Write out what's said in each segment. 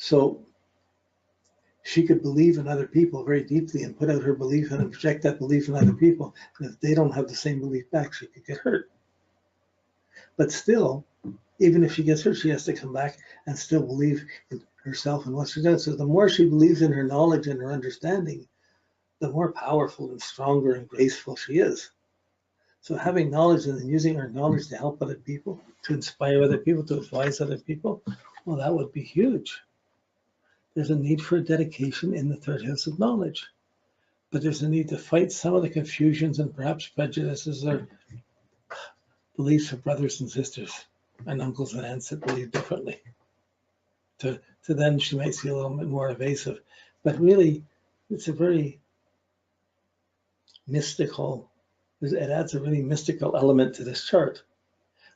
So she could believe in other people very deeply and put out her belief and project that belief in other people. And if they don't have the same belief back, she could get hurt. But still, even if she gets hurt, she has to come back and still believe in herself and what she does. So the more she believes in her knowledge and her understanding, the more powerful and stronger and graceful she is. So having knowledge and then using her knowledge to help other people, to inspire other people, to advise other people, well, that would be huge. There's a need for dedication in the third house of knowledge, but there's a need to fight some of the confusions and perhaps prejudices or beliefs of brothers and sisters and uncles and aunts that believe differently. To them, she might see a little bit more evasive, but really, it's a very mystical, it adds a really mystical element to this chart,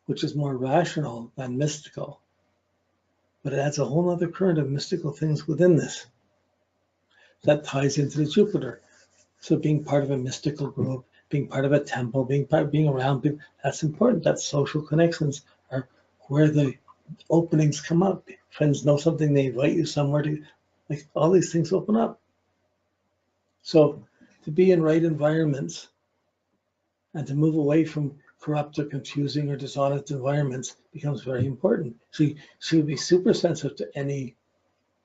which is more rational than mystical. But it adds a whole other current of mystical things within this. That ties into the Jupiter. So being part of a mystical group, being part of a temple, being around people, that's important. That social connections are where the openings come up. Friends know something, they invite you somewhere to, like all these things open up. So to be in right environments and to move away from corrupt or confusing or dishonest environments becomes very important. She would be super sensitive to any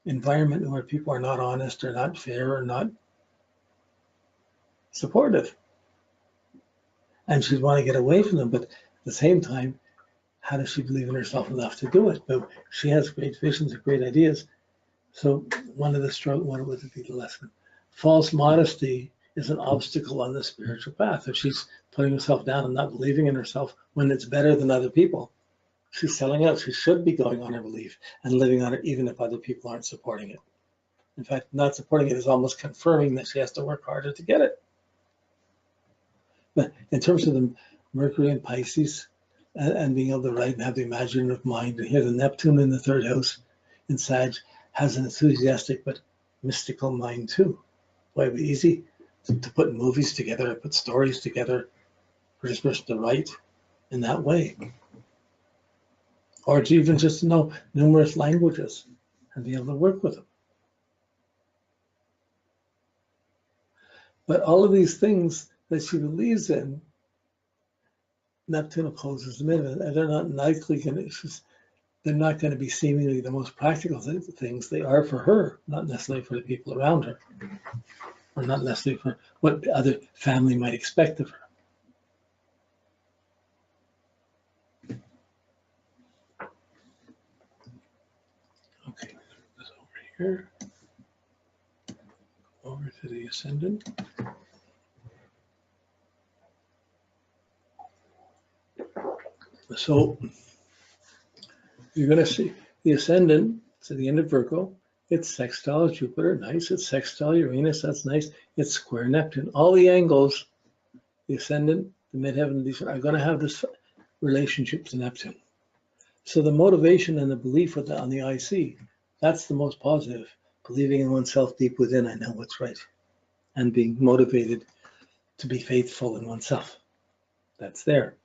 environment where people are not honest or not fair or not supportive. And she'd want to get away from them, but at the same time, how does she believe in herself enough to do it? But she has great visions and great ideas. So what would be the lesson? False modesty is an obstacle on the spiritual path. If she's putting herself down and not believing in herself when it's better than other people, she's selling out. She should be going on her belief and living on it, even if other people aren't supporting it. In fact, not supporting it is almost confirming that she has to work harder to get it. But in terms of the Mercury and Pisces and being able to write and have the imaginative mind, and here the Neptune in the third house in Sag has an enthusiastic but mystical mind too. Boy, it'd be easy to put movies together, put stories together for this person to write in that way. Or to even just to know numerous languages and be able to work with them. But all of these things that she believes in, Neptune opposes them in, and they're not likely going to, they're not going to be seemingly the most practical things. They are for her, not necessarily for the people around her, or not necessarily for what other family might expect of her. Okay, this over here. Over to the ascendant. So you're going to see the ascendant, so the end of Virgo, it's sextile Jupiter, nice. It's sextile Uranus, that's nice. It's square Neptune. All the angles, the ascendant, the midheaven, these are going to have this relationship to Neptune. So the motivation and the belief on the IC, that's the most positive. Believing in oneself deep within, I know what's right. And being motivated to be faithful in oneself. That's there.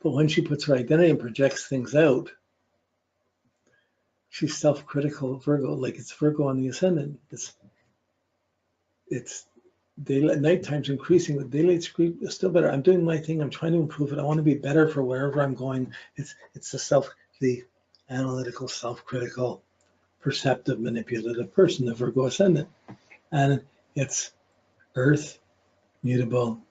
But when she puts her identity and projects things out, she's self-critical Virgo, like it's Virgo on the ascendant. It's daylight, nighttime's increasing, but daylight's still better. I'm doing my thing, I'm trying to improve it. I want to be better for wherever I'm going. It's the analytical, self-critical, perceptive, manipulative person, the Virgo ascendant. And it's earth, mutable,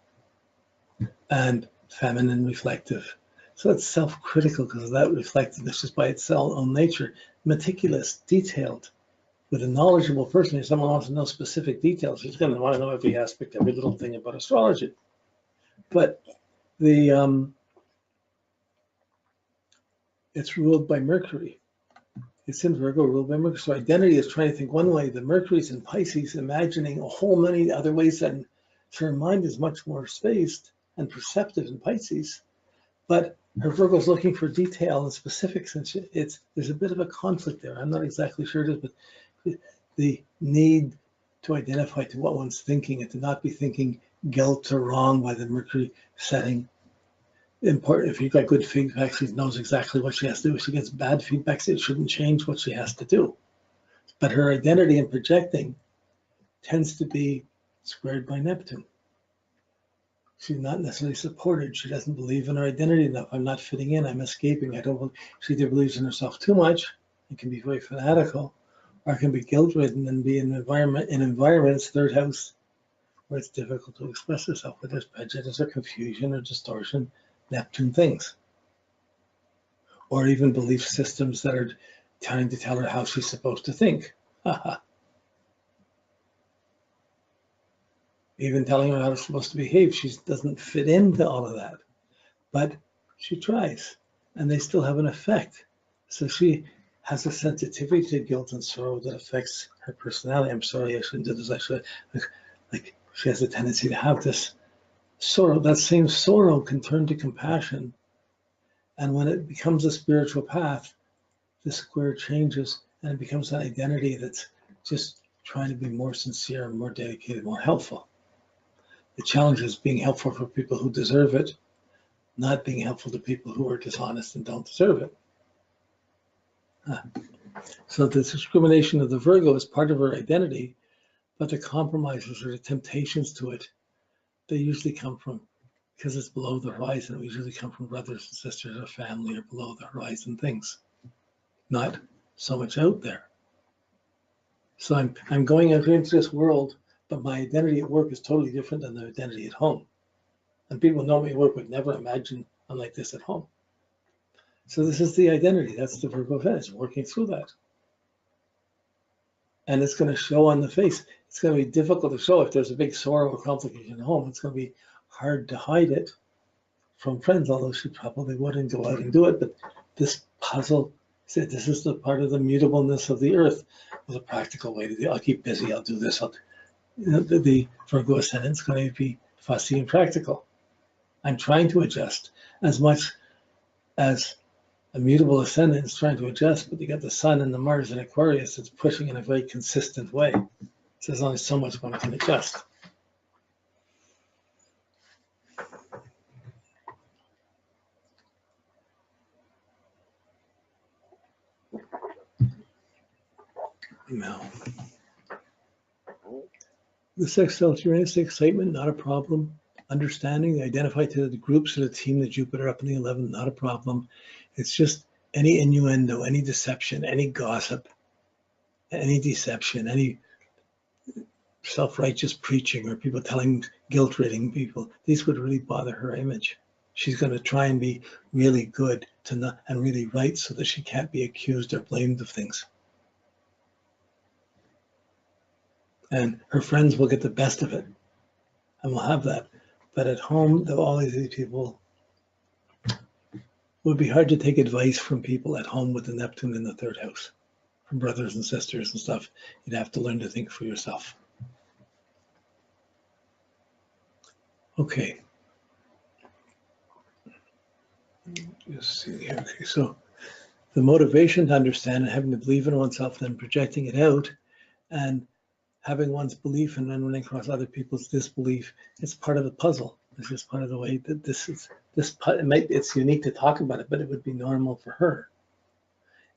and feminine, reflective. So it's self-critical because of that reflectiveness just by its own nature. Meticulous, detailed, with a knowledgeable person. If someone wants to know specific details, he's going to want to know every aspect, every little thing about astrology. But it's ruled by Mercury. It's in Virgo, ruled by Mercury. So identity is trying to think one way. The Mercury's in Pisces, imagining a whole many other ways. And so her mind is much more spaced and perceptive in Pisces. But her Virgo's looking for detail and specifics, and there's a bit of a conflict there. I'm not exactly sure it is, but the need to identify to what one's thinking and to not be thinking guilt or wrong by the Mercury setting important. If you got good feedback, she knows exactly what she has to do. If she gets bad feedback, it shouldn't change what she has to do. But her identity in projecting tends to be squared by Neptune. She's not necessarily supported. She doesn't believe in her identity enough. I'm not fitting in. I'm escaping. I don't. She either believes in herself too much and can be very fanatical, or can be guilt-ridden and be in environments, third house, where it's difficult to express herself, where there's prejudice or confusion or distortion, Neptune things, or even belief systems that are trying to tell her how she's supposed to think. Even telling her how she's supposed to behave. She doesn't fit into all of that, but she tries, and they still have an effect. So she has a sensitivity to guilt and sorrow that affects her personality. I'm sorry, I shouldn't do this. I should, like she has a tendency to have this sorrow. That same sorrow can turn to compassion, and when it becomes a spiritual path, the square changes, and it becomes an identity that's just trying to be more sincere and more dedicated, more helpful. The challenge is being helpful for people who deserve it, not being helpful to people who are dishonest and don't deserve it. So the discrimination of the Virgo is part of her identity, but the compromises or the temptations to it, they usually come from, because it's below the horizon, it usually come from brothers and sisters or family or below the horizon things, not so much out there. So I'm going out into this world, but my identity at work is totally different than the identity at home. And people who know me at work would never imagine I'm like this at home. So this is the identity. That's the Virgo Venus, working through that. And it's going to show on the face. It's going to be difficult to show if there's a big sorrow or complication at home. It's going to be hard to hide it from friends, although she probably wouldn't go out and do it. But this puzzle, this is the part of the mutableness of the earth. There's a practical way to do it. I'll keep busy. I'll do this. The Virgo ascendant is going to be fussy and practical. I'm trying to adjust as much as a mutable ascendant is trying to adjust, but you got the Sun and the Mars in Aquarius that's pushing in a very consistent way. So there's only so much one can adjust. Now, the sextile to Uranus, excitement, not a problem. Understanding, they identify to the groups or the team, the Jupiter up in the 11th, not a problem. It's just any innuendo, any deception, any gossip, any deception, any self-righteous preaching or people telling, guilt-ridding people, these would really bother her image. She's going to try and be really good to not, and really right so that she can't be accused or blamed of things. And her friends will get the best of it and will have that. But at home, all of these people, it would be hard to take advice from people at home with the Neptune in the third house, from brothers and sisters and stuff. You'd have to learn to think for yourself. Okay. Just see here. Okay, so the motivation to understand and having to believe in oneself, then projecting it out, and having one's belief and then running across other people's disbelief, it's part of the puzzle. It's just part of the way that it's unique to talk about it, but it would be normal for her.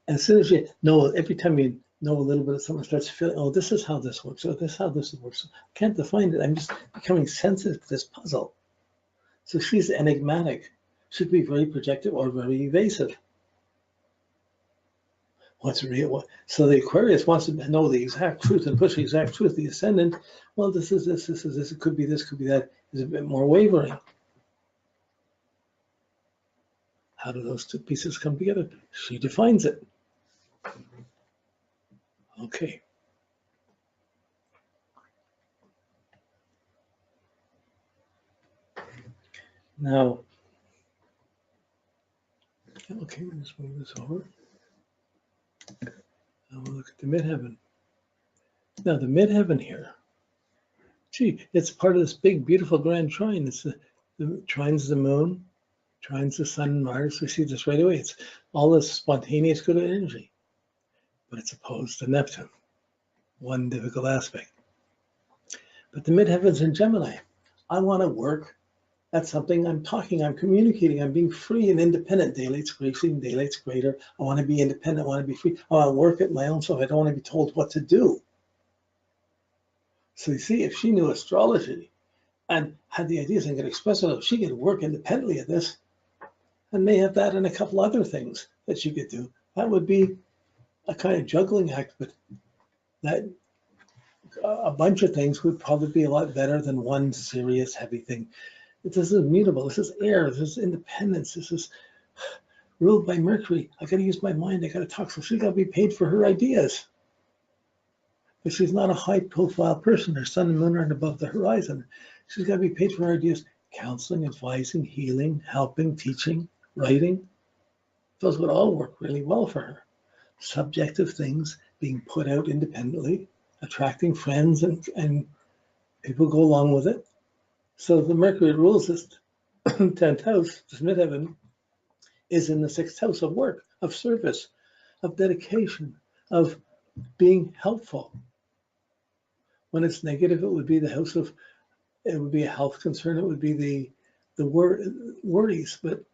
And as soon as you know, every time you know a little bit of someone starts feeling, oh, this is how this works, or this is how this works. I can't define it. I'm just becoming sensitive to this puzzle. So she's enigmatic. She could be very projective or very evasive. What's real? So the Aquarius wants to know the exact truth and push the exact truth. The Ascendant, well, this is this, this is this, it could be this, could be that, is a bit more wavering. How do those two pieces come together? She defines it. Okay. Now, okay, let's move this over. Now we'll look at the midheaven. Now the midheaven here, gee, it's part of this big, beautiful grand trine. It's the trine's the moon, trine's the sun and Mars. We see this right away. It's all this spontaneous good energy, but it's opposed to Neptune. One difficult aspect. But the midheaven's in Gemini. I want to work That's something I'm talking, I'm communicating, I'm being free and independent. Daylight's increasing, daylight's greater. I want to be independent, I want to be free. I want to work at my own self. I don't want to be told what to do. So you see, if she knew astrology and had the ideas and could express it, she could work independently at this and may have that and a couple other things that she could do. That would be a kind of juggling act, but that a bunch of things would probably be a lot better than one serious, heavy thing. This is mutable. This is air. This is independence. This is ruled by Mercury. I got to use my mind. I got to talk. So she's got to be paid for her ideas. But she's not a high-profile person. Her sun and moon aren't above the horizon. She's got to be paid for her ideas. Counseling, advising, healing, helping, teaching, writing. Those would all work really well for her. Subjective things being put out independently, attracting friends and people go along with it. So the Mercury rules this 10th house, this midheaven, is in the 6th house of work, of service, of dedication, of being helpful. When it's negative, it would be the house of, it would be a health concern, it would be the worries, but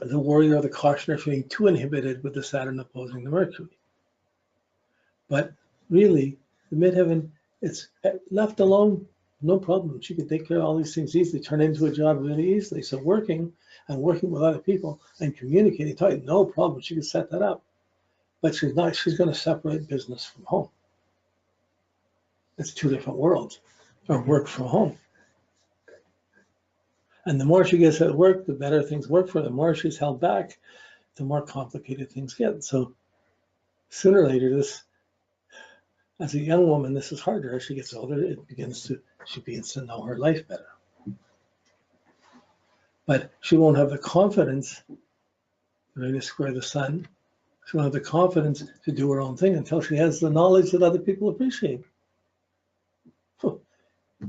the worry or the caution are being too inhibited with the Saturn opposing the Mercury. But really, the midheaven, it's left alone, no problem. She can take care of all these things easily, turn into a job really easily. So working with other people and communicating, talking, no problem. She can set that up. But she's going to separate business from home. It's two different worlds, or work from home. And the more she gets at work, the better things work for her. The more she's held back, the more complicated things get. So sooner or later, this, as a young woman, this is harder. As she gets older, she begins to know her life better. But she won't have the confidence, going to square the sun, she won't have the confidence to do her own thing until she has the knowledge that other people appreciate.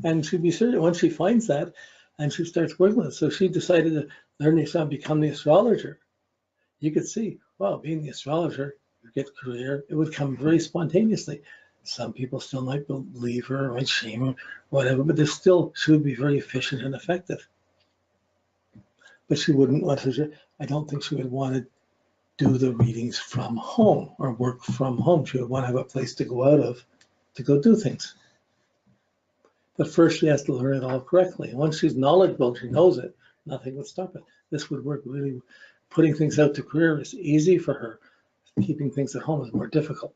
And she'd be certain once she finds that and she starts working with it. So she decided to learn to become the astrologer. You could see, wow, being the astrologer, you get career, it would come very spontaneously. Some people still might believe her, might shame her, whatever, but she would be very efficient and effective. But she wouldn't want to, I don't think she would want to do the readings from home or work from home. She would want to have a place to go out of to go do things. But first she has to learn it all correctly. Once she's knowledgeable, she knows it, nothing would stop it. This would work really. Putting things out to career is easy for her. Keeping things at home is more difficult.